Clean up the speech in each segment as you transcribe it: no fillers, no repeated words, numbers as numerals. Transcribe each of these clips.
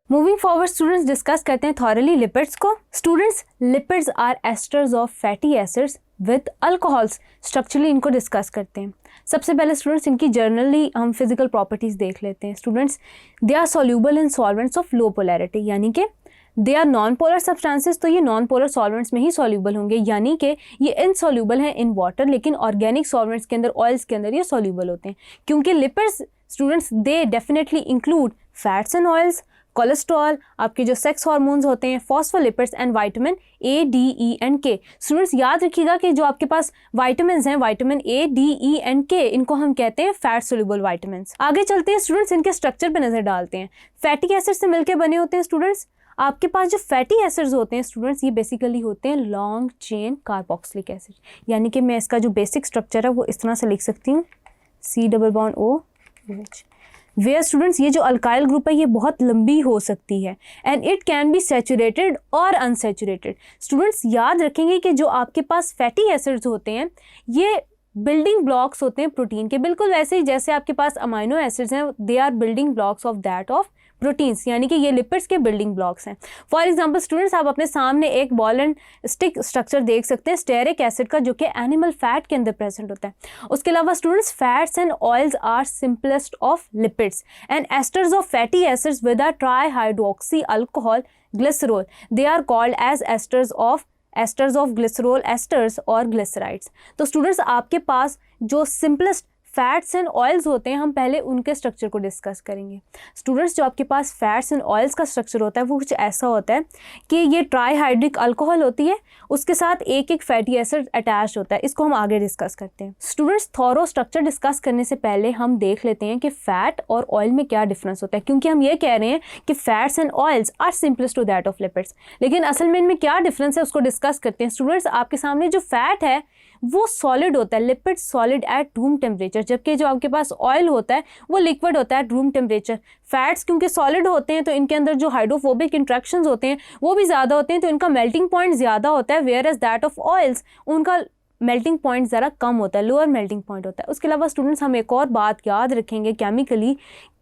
Moving forward students discuss करते हैं thoroughly lipids को। Students, lipids are esters of fatty acids with alcohols. Structurally इनको discuss करते हैं। सबसे पहले स्टूडेंट्स इनकी जर्नली हम फिजिकल प्रॉपर्टीज देख लेते हैं। Students, they are soluble in solvents of low polarity, यानी कि they are non polar substances, तो ये नॉन पोलर सॉल्वेंट्स में ही सॉल्यूबल होंगे, यानी कि ये इनसॉल्यूबल हैं इन वाटर, लेकिन ऑर्गेनिक सॉल्वेंट्स के अंदर, ऑयल्स के अंदर ये सॉल्यूबल होते हैं। क्योंकि lipids students they definitely include fats and oils, cholesterol, आपके जो सेक्स हार्मोन्स होते हैं, phospholipids and vitamin A, D, E and के। स्टूडेंट्स याद रखिएगा कि जो आपके पास विटामिन हैं, vitamin A, D, E and के, इनको हम कहते हैं फैट सोल्यूबल विटामिन। आगे चलते हैं स्टूडेंट्स, इनके स्ट्रक्चर पे नजर डालते हैं। फैटी एसिड से मिलकर बने होते हैं स्टूडेंट्स आपके पास जो फैटी एसिड्स होते हैं स्टूडेंट्स, ये बेसिकली होते हैं लॉन्ग चेन कार्बोक्सिलिक एसिड, यानी कि मैं इसका जो बेसिक स्ट्रक्चर है वो इस तरह से लिख सकती हूँ, C+O OH। वेयर स्टूडेंट्स ये जो अल्काइल ग्रुप है ये बहुत लंबी हो सकती है and it can be saturated और अनसैचुरेटेड। स्टूडेंट्स याद रखेंगे कि जो आपके पास फैटी एसिड्स होते हैं ये बिल्डिंग ब्लॉक्स होते हैं प्रोटीन के, बिल्कुल वैसे ही जैसे आपके पास अमाइनो एसिड्स हैं, they are building blocks of that of proteins, यानी कि ये लिपिड्स के बिल्डिंग ब्लॉक्स हैं। फॉर एग्जांपल स्टूडेंट्स, आप अपने सामने एक बॉल एंड स्टिक स्ट्रक्चर देख सकते हैं स्टेरिक एसिड का, जो कि एनिमल फैट के अंदर प्रेजेंट होता है। उसके अलावा students, fats and oils are simplest of lipids and esters of fatty acids with a trihydroxy alcohol glycerol, they are called as esters of glycerol esters और ग्लिसराइड्स। तो स्टूडेंट्स आपके पास जो सिंपलेस्ट फैट्स एंड ऑयल्स होते हैं, हम पहले उनके स्ट्रक्चर को डिस्कस करेंगे। स्टूडेंट्स, जो आपके पास फैट्स एंड ऑयल्स का स्ट्रक्चर होता है वो कुछ ऐसा होता है कि ये ट्राईहाइड्रिक अल्कोहल होती है, उसके साथ एक एक फैटी एसिड अटैच होता है। इसको हम आगे डिस्कस करते हैं। स्टूडेंट्स, थॉरो स्ट्रक्चर डिस्कस करने से पहले हम देख लेते हैं कि फैट और ऑयल में क्या डिफरेंस होता है, क्योंकि हम ये कह रहे हैं कि fats and oils are simplest to that of lipids, लेकिन असल में इनमें क्या डिफरेंस है उसको डिस्कस करते हैं। स्टूडेंट्स, आपके सामने जो फैट है वो सॉलिड होता है, lipid solid at room temperature, जबकि जो आपके पास ऑयल होता है वो लिक्विड होता है एट रूम टेम्परेचर। फैट्स क्योंकि सॉलिड होते हैं तो इनके अंदर जो हाइड्रोफोबिक इंट्रैक्शंस होते हैं वो भी ज़्यादा होते हैं, तो इनका मेल्टिंग पॉइंट ज़्यादा होता है, whereas that of oils उनका मेल्टिंग पॉइंट ज़रा कम होता है, लोअर मेल्टिंग पॉइंट होता है। उसके अलावा स्टूडेंट्स, हम एक और बात याद रखेंगे केमिकली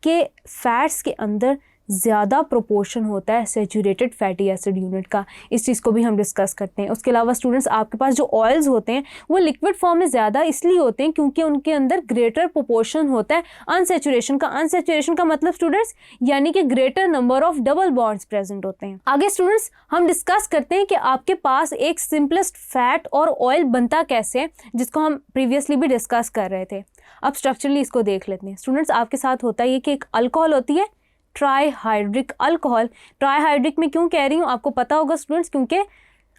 कि फैट्स के अंदर ज़्यादा प्रोपोर्शन होता है सैचुरेटेड फैटी एसिड यूनिट का, इस चीज़ को भी हम डिस्कस करते हैं। उसके अलावा स्टूडेंट्स, आपके पास जो ऑयल्स होते हैं वो लिक्विड फॉर्म में ज़्यादा इसलिए होते हैं क्योंकि उनके अंदर ग्रेटर प्रोपोर्शन होता है अनसैचुरेशन का। अनसैचुरेशन का मतलब स्टूडेंट्स यानी कि greater number of double bonds present होते हैं। आगे स्टूडेंट्स हम डिस्कस करते हैं कि आपके पास एक सिंपलेस्ट फैट और ऑयल बनता कैसे है, जिसको हम प्रीवियसली भी डिस्कस कर रहे थे। अब स्ट्रक्चरली इसको देख लेते हैं। स्टूडेंट्स, आपके साथ होता है ये कि एक अल्कोहल होती है ट्राईहाइड्रिक अल्कोहल। ट्राईहाइड्रिक में क्यों कह रही हूँ आपको पता होगा स्टूडेंट्स, क्योंकि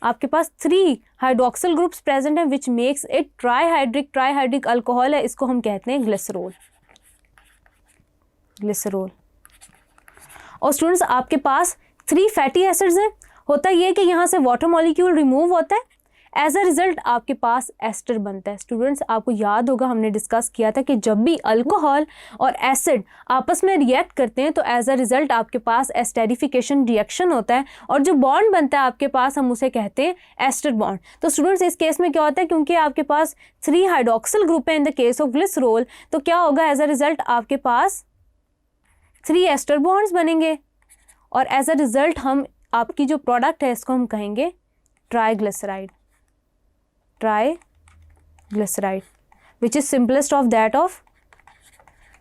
आपके पास 3 हाइड्रोक्सिल ग्रुप्स प्रेजेंट हैं which makes it trihydric alcohol है, इसको हम कहते हैं ग्लिसरॉल। और स्टूडेंट्स, आपके पास 3 फैटी एसिड्स हैं। होता ये कि यहाँ से वाटर मॉलिक्यूल रिमूव होता है, एज अ रिजल्ट आपके पास एस्टर बनता है। स्टूडेंट्स, आपको याद होगा हमने डिस्कस किया था कि जब भी अल्कोहल और एसिड आपस में रिएक्ट करते हैं तो एज अ रिजल्ट आपके पास एस्टेरिफिकेशन रिएक्शन होता है और जो बॉन्ड बनता है आपके पास हम उसे कहते हैं एस्टर बॉन्ड। तो स्टूडेंट्स, इस केस में क्या होता है, क्योंकि आपके पास 3 हाइड्रोक्सिल ग्रुप है in the case of glycerol, तो क्या होगा एज अ रिजल्ट आपके पास 3 एस्टर बॉन्ड्स बनेंगे और एज अ रिजल्ट हम आपकी जो प्रोडक्ट है इसको हम कहेंगे triglyceride, which is simplest of that of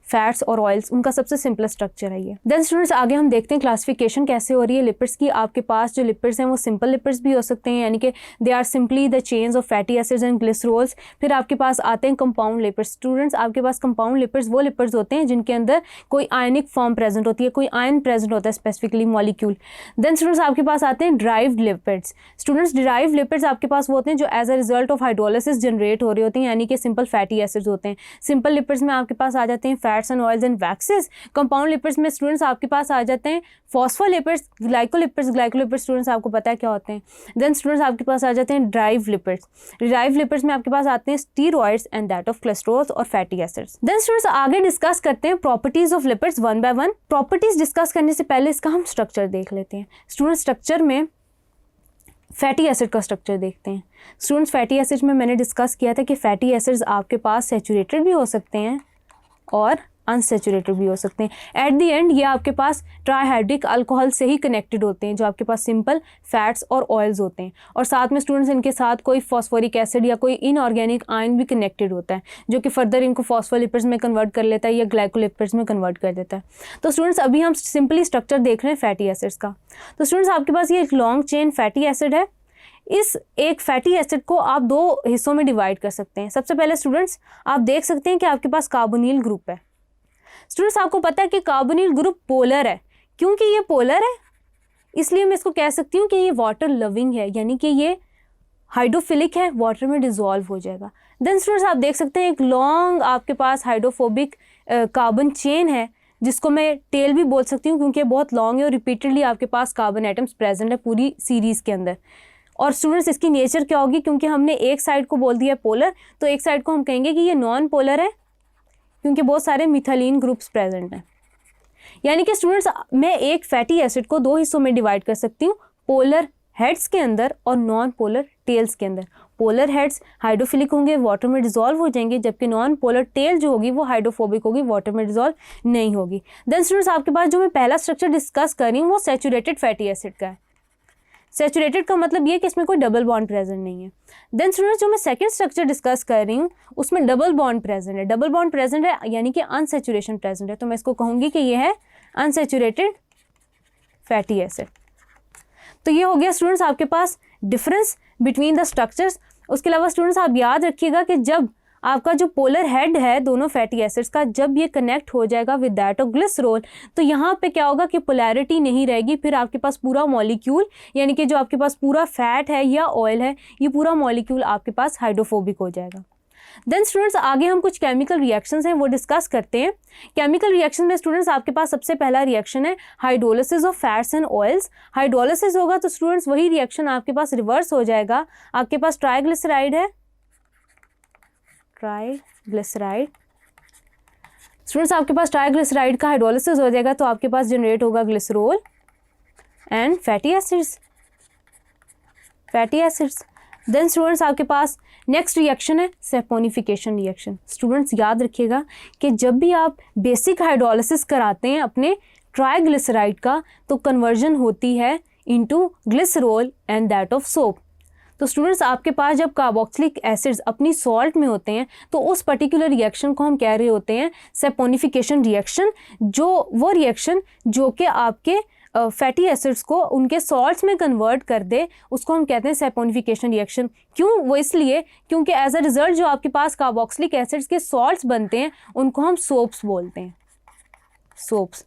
fats और ऑयल्स, उनका सबसे सिंपलेस्ट स्ट्रक्चर है ये। देन स्टूडेंट्स, आगे हम देखते हैं क्लासिफिकेशन कैसे हो रही है लिपिड्स की। आपके पास जो लिपिड्स हैं वो सिंपल लिपिड्स भी हो सकते हैं, यानी कि they are simply the chains of fatty acids and glycerols. फिर आपके पास आते हैं कंपाउंड लिपिड्स। स्टूडेंट्स, आपके पास कंपाउंड लिपिड्स वो लिपिड्स होते हैं जिनके अंदर कोई आयनिक फॉर्म प्रेजेंट होती है, कोई आयन प्रेजेंट होता है स्पेसिफिकली मॉलिक्यूल। देन स्टूडेंट्स, आपके पास आते हैं derived lipids. Students, derived lipids आपके पास वो होते हैं जो as a result of hydrolysis generate हो रही होती हैं, यानी कि सिंपल फैटी एसिड्स होते हैं। सिंपल लिपिड्स में आपके पास आ जाते हैं fats and oils and waxes. Compound lipids में स्टूडेंट्स आपके पास आ जाते हैं फॉस्फोलिपिड्स, ग्लाइकोलिपिड्स स्टूडेंट्स आपको पता है क्या होते हैं। देन स्टूडेंट्स, आपके पास आ जाते हैं ड्राइव लिपिड्स में आपके पास आते हैं steroids and that of cholesterol और फैटी एसिड्स। देन स्टूडेंट्स, आगे डिस्कस करते हैं properties of lipids one by one. Properties discuss करने से पहले इसका हम स्ट्रक्चर देख लेते हैं। स्टूडेंट्स, स्ट्रक्चर में फैटी एसिड का स्ट्रक्चर देखते हैं। स्टूडेंट्स, फैटी एसिड में मैंने डिस्कस किया था कि फैटी एसिड्स आपके पास सैचुरेटेड भी हो सकते हैं और अनसेचुरेटेड भी हो सकते हैं। एट द एंड ये आपके पास ट्राइहाइड्रिक अल्कोहल से ही कनेक्टेड होते हैं, जो आपके पास सिंपल फैट्स और ऑयल्स होते हैं, और साथ में स्टूडेंट्स इनके साथ कोई फॉस्फोरिक एसिड या कोई इनऑर्गेनिक आयन भी कनेक्टेड होता है, जो कि फर्दर इनको फॉस्फोलिपिड्स में कन्वर्ट कर लेता है या ग्लाइकोलिपिड्स में कन्वर्ट कर देता है। तो स्टूडेंट्स अभी हम सिंपली स्ट्रक्चर देख रहे हैं फैटी एसिड्स का। तो स्टूडेंट्स आपके पास ये एक लॉन्ग चेन फैटी एसिड है। इस एक फैटी एसिड को आप दो हिस्सों में डिवाइड कर सकते हैं। सबसे पहले स्टूडेंट्स आप देख सकते हैं कि आपके पास कार्बोनिल ग्रुप है। स्टूडेंट्स आपको पता है कि कार्बोनिल ग्रुप पोलर है। क्योंकि ये पोलर है इसलिए मैं इसको कह सकती हूँ कि ये वाटर लविंग है, यानी कि ये हाइड्रोफिलिक है, वाटर में डिजॉल्व हो जाएगा। देन स्टूडेंट्स आप देख सकते हैं एक लॉन्ग आपके पास हाइड्रोफोबिक कार्बन चेन है, जिसको मैं टेल भी बोल सकती हूँ क्योंकि ये बहुत लॉन्ग है और रिपीटेडली आपके पास कार्बन एटम्स प्रेजेंट है पूरी सीरीज के अंदर। और स्टूडेंट्स इसकी नेचर क्या होगी, क्योंकि हमने एक साइड को बोल दिया पोलर, तो एक साइड को हम कहेंगे कि ये नॉन पोलर है क्योंकि बहुत सारे मिथाइलिन ग्रुप्स प्रेजेंट हैं। यानी कि स्टूडेंट्स मैं एक फैटी एसिड को दो हिस्सों में डिवाइड कर सकती हूँ, पोलर हेड्स के अंदर और नॉन पोलर टेल्स के अंदर। पोलर हेड्स हाइड्रोफिलिक होंगे, वाटर में डिजॉल्व हो जाएंगे, जबकि नॉन पोलर टेल जो होगी वो हाइड्रोफोबिक होगी, वाटर में डिजॉल्व नहीं होगी। देन स्टूडेंट्स आपके पास जो मैं पहला स्ट्रक्चर डिस्कस कर रही हूँ वो सैचुरेटेड फैटी एसिड का है। सैचुरेटेड का मतलब ये कि इसमें कोई डबल बॉन्ड प्रेजेंट नहीं है। देन स्टूडेंट्स जो मैं सेकंड स्ट्रक्चर डिस्कस कर रही हूँ उसमें डबल बॉन्ड प्रेजेंट है। डबल बॉन्ड प्रेजेंट है यानी कि अनसैचुरेशन प्रेजेंट है, तो मैं इसको कहूँगी कि ये है अनसैचुरेटेड फैटी एसिड। तो ये हो गया स्टूडेंट्स आपके पास डिफरेंस बिटवीन द स्ट्रक्चर्स। उसके अलावा स्टूडेंट्स आप याद रखिएगा कि जब आपका जो पोलर हेड है दोनों फैटी एसिड्स का, जब ये कनेक्ट हो जाएगा विद दैट ऑफ ग्लिसरॉल, तो यहाँ पे क्या होगा कि पोलैरिटी नहीं रहेगी। फिर आपके पास पूरा मॉलिक्यूल यानी कि जो आपके पास पूरा फैट है या ऑयल है, ये पूरा मॉलिक्यूल आपके पास हाइड्रोफोबिक हो जाएगा। देन स्टूडेंट्स आगे हम कुछ केमिकल रिएक्शंस हैं वो डिस्कस करते हैं। केमिकल रिएक्शन में स्टूडेंट्स आपके पास सबसे पहला रिएक्शन है hydrolysis of fats and oils. Hydrolysis होगा तो स्टूडेंट्स वही रिएक्शन आपके पास रिवर्स हो जाएगा। आपके पास ट्राइग्लिसराइड है, ट्राइग्लिसराइड। स्टूडेंट्स आपके पास ट्राइग्लिसराइड का हाइड्रोलिसिस हो जाएगा तो आपके पास जनरेट होगा glycerol and fatty acids, fatty acids. Then students आपके पास नेक्स्ट रिएक्शन है सैपोनिफिकेशन रिएक्शन। स्टूडेंट्स याद रखिएगा कि जब भी आप बेसिक हाइड्रोलिसिस कराते हैं अपने ट्राइग्लिसराइड का, तो कन्वर्जन होती है into glycerol and that of soap. तो स्टूडेंट्स आपके पास जब कार्बोक्सिलिक एसिड्स अपनी सॉल्ट में होते हैं तो उस पर्टिकुलर रिएक्शन को हम कह रहे होते हैं सैपोनिफिकेशन रिएक्शन। जो वो रिएक्शन जो कि आपके फैटी एसिड्स को उनके सॉल्ट्स में कन्वर्ट कर दे, उसको हम कहते हैं सैपोनिफिकेशन रिएक्शन। क्यों? वो इसलिए क्योंकि एज अ रिजल्ट जो आपके पास कार्बोक्सिलिक एसिड्स के सॉल्ट्स बनते हैं उनको हम सोप्स बोलते हैं, सोप्स।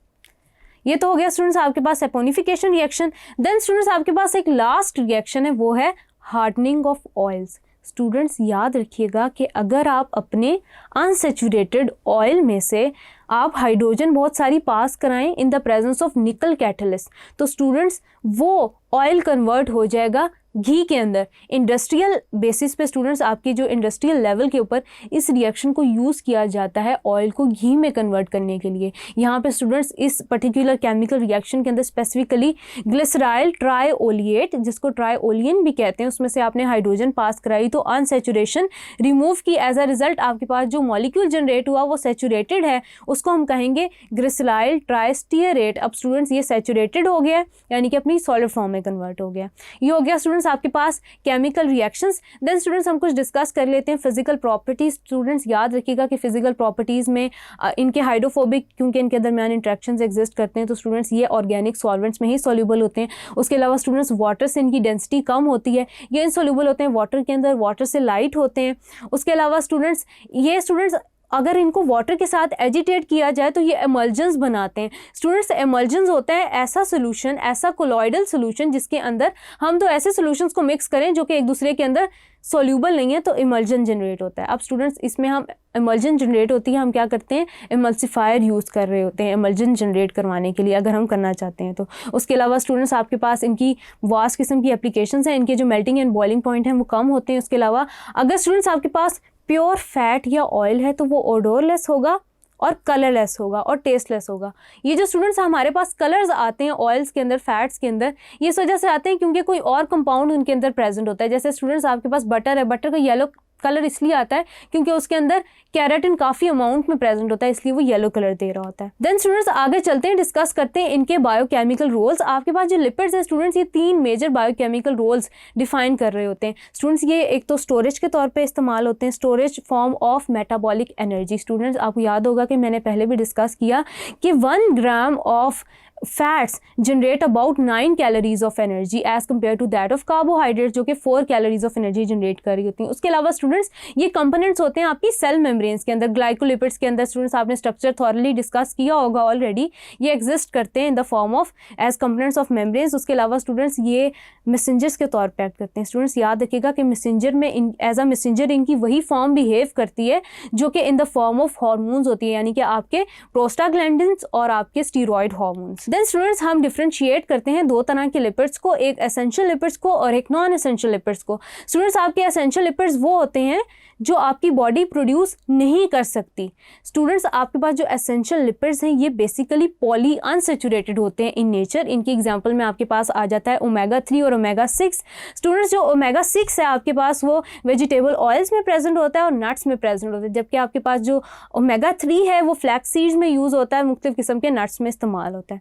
ये तो हो गया स्टूडेंट्स आपके पास सैपोनिफिकेशन रिएक्शन। देन स्टूडेंट्स आपके पास एक लास्ट रिएक्शन है वो है हार्डनिंग ऑफ ऑयल्स। स्टूडेंट्स याद रखिएगा कि अगर आप अपने अनसैचुरेटेड ऑयल में से आप हाइड्रोजन बहुत सारी पास कराएं इन द प्रेजेंस ऑफ निकल कैटलिस्ट, तो स्टूडेंट्स वो ऑयल कन्वर्ट हो जाएगा घी के अंदर। इंडस्ट्रियल बेसिस पे स्टूडेंट्स आपकी जो इंडस्ट्रियल लेवल के ऊपर इस रिएक्शन को यूज़ किया जाता है ऑयल को घी में कन्वर्ट करने के लिए। यहाँ पे स्टूडेंट्स इस पर्टिकुलर केमिकल रिएक्शन के अंदर स्पेसिफिकली ग्लिसराइल ट्राइओलिएट, जिसको ट्राइओलियन भी कहते हैं, उसमें से आपने हाइड्रोजन पास कराई तो अनसैचुरेशन रिमूव की। एज अ रिजल्ट आपके पास जो मॉलिक्यूल जनरेट हुआ वो सैचुरेटेड है, उसको हम कहेंगे ग्लिसराइल ट्राइस्टियरेट। अब स्टूडेंट्स ये सैचुरेटेड हो गया यानी कि अपनी सॉलिड फॉर्म में कन्वर्ट हो गया। ये हो गया स्टूडेंट्स आपके पास केमिकल रिएक्शंस। देन स्टूडेंट्स हम कुछ डिस्कस कर लेते हैं फिजिकल प्रॉपर्टीज। स्टूडेंट्स याद रखिएगा कि फिजिकल प्रॉपर्टीज में इनके हाइड्रोफोबिक, क्योंकि इनके दरमियान इंट्रैक्शंस एग्जिस्ट करते हैं, तो स्टूडेंट्स ये ऑर्गेनिक सॉल्वेंट्स में ही सॉल्यूबल होते हैं। उसके अलावा स्टूडेंट्स वाटर से इनकी डेंसिटी कम होती है, ये इनसॉल्यूबल होते हैं वाटर के अंदर, वाटर से लाइट होते हैं। उसके अलावा स्टूडेंट्स अगर इनको वाटर के साथ एजिटेट किया जाए तो ये एमल्जन्स बनाते हैं। स्टूडेंट्स एमल्जन्स होता है ऐसा सोल्यूशन, ऐसा कोलॉइडल सोल्यूशन जिसके अंदर हम तो ऐसे सोल्यूशंस को मिक्स करें जो कि एक दूसरे के अंदर सोल्यूबल नहीं है, तो इमल्जन जनरेट होता है। अब स्टूडेंट्स इसमें हम इमल्जन जनरेट होती है, हम क्या करते हैं इमल्सिफायर यूज़ कर रहे होते हैं इमल्जन जनरेट करवाने के लिए, अगर हम करना चाहते हैं तो। उसके अलावा स्टूडेंट्स आपके पास इनकी वास्ट किस्म की एप्लीकेशंस हैं, इनके जो मेल्टिंग एंड बॉइलिंग पॉइंट हैं वो कम होते हैं। उसके अलावा अगर स्टूडेंट्स आपके पास प्योर फैट या ऑयल है तो वो ओडोरलेस होगा और कलरलेस होगा और टेस्टलेस होगा। ये जो स्टूडेंट्स हमारे पास कलर्स आते हैं ऑयल्स के अंदर, फैट्स के अंदर, ये इस वजह से आते हैं क्योंकि कोई और कंपाउंड उनके अंदर प्रेजेंट होता है। जैसे स्टूडेंट्स आपके पास बटर है, बटर का येलो कलर इसलिए आता है क्योंकि उसके अंदर कैराटिन काफ़ी अमाउंट में प्रेजेंट होता है, इसलिए वो येलो कलर दे रहा होता है। देन स्टूडेंट्स आगे चलते हैं, डिस्कस करते हैं इनके बायोकेमिकल रोल्स। आपके पास जो लिपिड्स हैं स्टूडेंट्स, ये 3 मेजर बायोकेमिकल रोल्स डिफाइन कर रहे होते हैं स्टूडेंट्स। ये एक तो स्टोरेज के तौर पे इस्तेमाल होते हैं, storage form of metabolic energy. Students आपको याद होगा कि मैंने पहले भी डिस्कस किया कि 1 gram of fats generate about 9 calories of energy as compare to that of carbohydrate, जो कि 4 कैलोरीज ऑफ एनर्जी जनरेट कर रही होती हैं। उसके अलावा स्टूडेंट्स ये कंपोनेंट्स होते हैं आपकी सेल मेम्ब्रेन्स के अंदर, ग्लाइकोलिपिड्स के अंदर। स्टूडेंट्स आपने स्ट्रक्चर थॉरली डिस्कस किया होगा ऑलरेडी। ये एग्जिस्ट करते हैं in the form of as components of membranes. उसके अलावा स्टूडेंट्स ये मैसेंजर्स के तौर पर एक्ट करते हैं। स्टूडेंट्स याद रखिएगा कि मैसेंजर में एज अ मैसेंजर इनकी वही फॉर्म बिहेव करती है जो कि इन द फॉर्म ऑफ हार्मोन्स होती है, यानी कि आपके प्रोस्टाग्लैंडिन्स और आपके स्टीरॉयड हार्मोन्स। देन स्टूडेंट्स हम डिफरेंशिएट करते हैं 2 तरह के लिपिड्स को, एक एसेंशियल लिपिड्स को और एक नॉन एसेंशियल लिपिड्स को। स्टूडेंट्स आपके एसेंशियल लिपिड्स वो होते हैं जो आपकी बॉडी प्रोड्यूस नहीं कर सकती। स्टूडेंट्स आपके पास जो एसेंशियल लिपिड्स हैं ये बेसिकली पॉली अनसेचुरेटेड होते हैं इन नेचर। इनकी एग्जांपल में आपके पास आ जाता है ओमेगा 3 और ओमेगा 6। स्टूडेंट्स जो ओमेगा 6 है आपके पास वो वेजिटेबल ऑयल्स में प्रेजेंट होता है और नट्स में प्रेजेंट होता है, जबकि आपके पास जो ओमेगा 3 है वो फ्लैक्स सीड्स में यूज़ होता है, मुख्तलिफ किस्म के नट्स में इस्तेमाल होता है,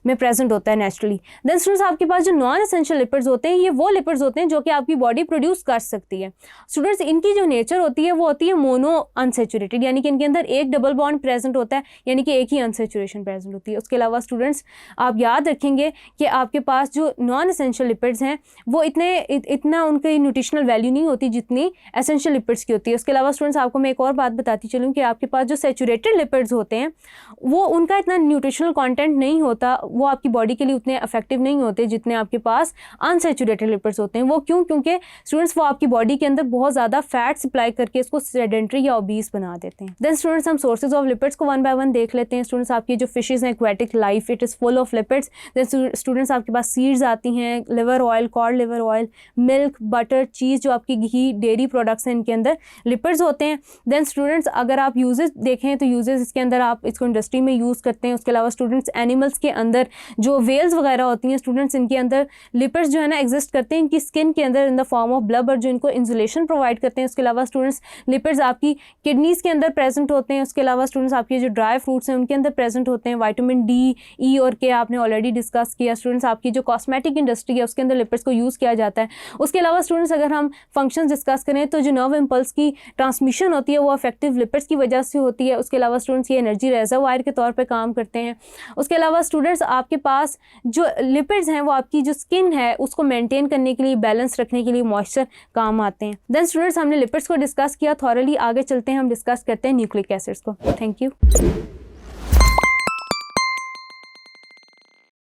में प्रेजेंट होता है नेचुरली। देन स्टूडेंट्स आपके पास जो नॉन एसेंशियल लिपिड्स होते हैं ये वो लिपिड्स होते हैं जो कि आपकी बॉडी प्रोड्यूस कर सकती है। स्टूडेंट्स इनकी जो नेचर होती है वो होती है मोनो अनसेचुरेटेड, यानी कि इनके अंदर एक डबल बॉन्ड प्रेजेंट होता है, यानी कि एक ही अनसेचुरेशन प्रेजेंट होती है। उसके अलावा स्टूडेंट्स आप याद रखेंगे कि आपके पास जो नॉन एसेंशियल लिपिड्स हैं वो इतना उनकी न्यूट्रिशनल वैल्यू नहीं होती जितनी एसेंशियल लिपिड्स की होती है। उसके अलावा स्टूडेंट्स आपको मैं एक और बात बताती चलूँ कि आपके पास जो सेचुरेटेड लिपिड्स होते हैं वो उनका इतना न्यूट्रिशनल कॉन्टेंट नहीं होता, वो आपकी बॉडी के लिए उतने इफेक्टिव नहीं होते जितने आपके पास अनसेचुरेटेड लिपिड्स होते हैं। वो क्यों? क्योंकि स्टूडेंट्स वो आपकी बॉडी के अंदर बहुत ज़्यादा फैट सप्लाई करके इसको सेडेंट्री या ओबीस बना देते हैं। देन स्टूडेंट्स हम सोर्सेज ऑफ लिपिड्स को 1 बाय 1 देख लेते हैं। स्टूडेंट्स आपकी जो फिशेज हैं aquatic life, it is full of lipids. Then students आपके पास सीड्स आती हैं, liver oil, cod liver oil, milk, butter, cheese, जो आपकी घी, डेयरी प्रोडक्ट्स हैं, इनके अंदर लिपिड्स होते हैं। देन स्टूडेंट्स अगर आप यूजेस देखें तो यूजेस इसके अंदर आप इसको इंडस्ट्री में यूज़ करते हैं। उसके अलावा स्टूडेंट्स एनिमल्स के अंदर जो वेल्स वगैरह होती हैं स्टूडेंट्स, इनके अंदर लिपिड्स जो है ना एग्जिस्ट करते हैं इनकी स्किन के अंदर इन द फॉर्म ऑफ ब्लबर, जो इनको इंसुलेशन प्रोवाइड करते हैं। उसके अलावा स्टूडेंट्स लिपिड्स आपकी किडनीज़ के अंदर प्रेजेंट होते हैं। उसके अलावा स्टूडेंट्स आपके जो ड्राई फ्रूट्स हैं उनके अंदर प्रेजेंट होते हैं। विटामिन डी, ई और के आपने ऑलरेडी डिस्कस किया। स्टूडेंट्स आपकी जो कॉस्मेटिक इंडस्ट्री है उसके अंदर लिपिड्स को यूज़ किया जाता है। उसके अलावा स्टूडेंट्स अगर हम फंक्शन डिस्कस करें तो जो नर्व इम्पल्स की ट्रांसमिशन होती है वो इफेक्टिव लिपिड्स की वजह से होती है। उसके अलावा स्टूडेंट्स ये एनर्जी रिजर्वायर के तौर पर काम करते हैं। उसके अलावा स्टूडेंट्स आपके पास जो लिपिड्स हैं वो आपकी जो स्किन है उसको मेंटेन करने के लिए, बैलेंस रखने के लिए, मॉइस्चर काम आते हैं। देन स्टूडेंट्स हमने लिपिड्स को डिस्कस किया थॉरली, आगे चलते हैं हम डिस्कस करते हैं न्यूक्लिक एसिड्स को। Thank you.